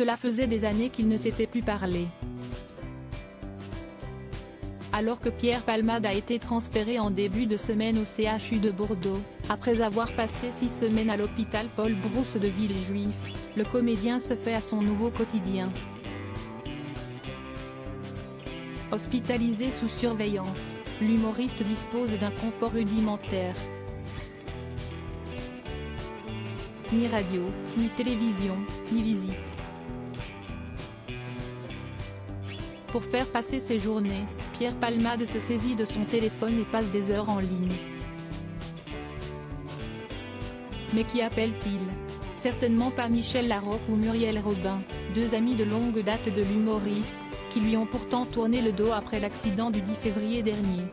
Cela faisait des années qu'ils ne s'étaient plus parlé. Alors que Pierre Palmade a été transféré en début de semaine au CHU de Bordeaux, après avoir passé 6 semaines à l'hôpital Paul Brousse de Villejuif, le comédien se fait à son nouveau quotidien. Hospitalisé sous surveillance, l'humoriste dispose d'un confort rudimentaire. Ni radio, ni télévision, ni visite. Pour faire passer ses journées, Pierre Palmade se saisit de son téléphone et passe des heures en ligne. Mais qui appelle-t-il? Certainement pas Michel Larocque ou Muriel Robin, deux amis de longue date de l'humoriste, qui lui ont pourtant tourné le dos après l'accident du 10 février dernier.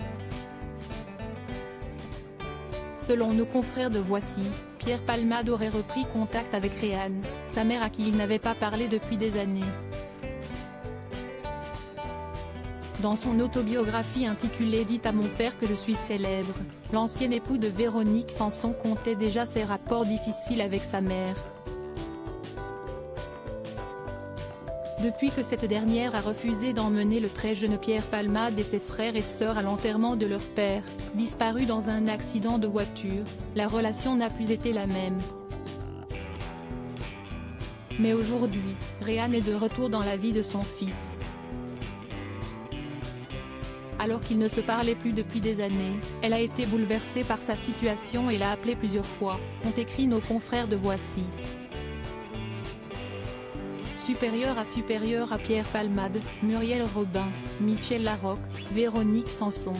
Selon nos confrères de Voici, Pierre Palmade aurait repris contact avec Réanne, sa mère à qui il n'avait pas parlé depuis des années. Dans son autobiographie intitulée « Dites à mon père que je suis célèbre », l'ancien époux de Véronique Sanson contait déjà ses rapports difficiles avec sa mère. Depuis que cette dernière a refusé d'emmener le très jeune Pierre Palmade et ses frères et sœurs à l'enterrement de leur père, disparu dans un accident de voiture, la relation n'a plus été la même. Mais aujourd'hui, Réanne est de retour dans la vie de son fils. Alors qu'ils ne se parlaient plus depuis des années, elle a été bouleversée par sa situation et l'a appelé plusieurs fois, ont écrit nos confrères de Voici. Supérieur à Pierre Palmade, Muriel Robin, Michel Larocque, Véronique Sanson.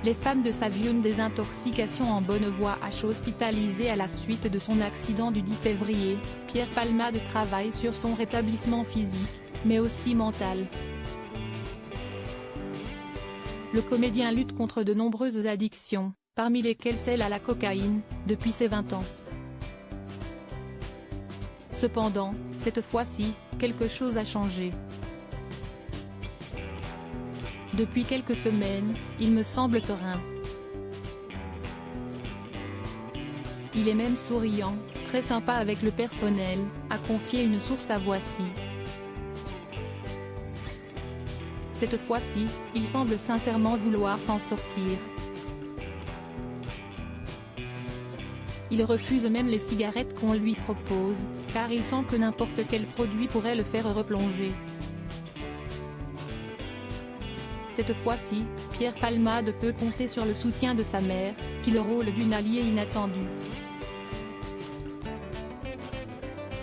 Les femmes de sa vie, une désintoxication en bonne voie, hospitalisée à la suite de son accident du 10 février, Pierre Palmade travaille sur son rétablissement physique, mais aussi mental. Le comédien lutte contre de nombreuses addictions, parmi lesquelles celle à la cocaïne, depuis ses 20 ans. Cependant, cette fois-ci, quelque chose a changé. Depuis quelques semaines, il me semble serein. Il est même souriant, très sympa avec le personnel, a confié une source à Voici. Cette fois-ci, il semble sincèrement vouloir s'en sortir. Il refuse même les cigarettes qu'on lui propose, car il sent que n'importe quel produit pourrait le faire replonger. Cette fois-ci, Pierre Palmade peut compter sur le soutien de sa mère, qui le rôle d'une alliée inattendue.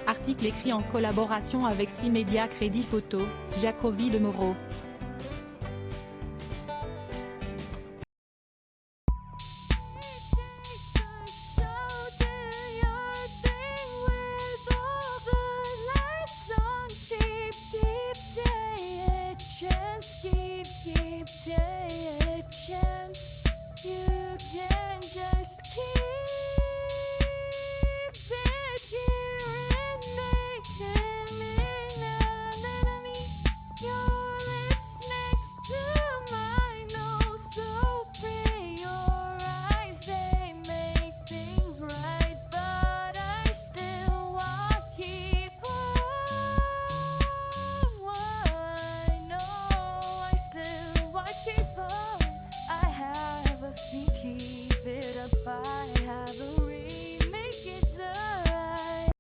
Article écrit en collaboration avec 6 médias Crédit Photo, Jacobi de Moreau.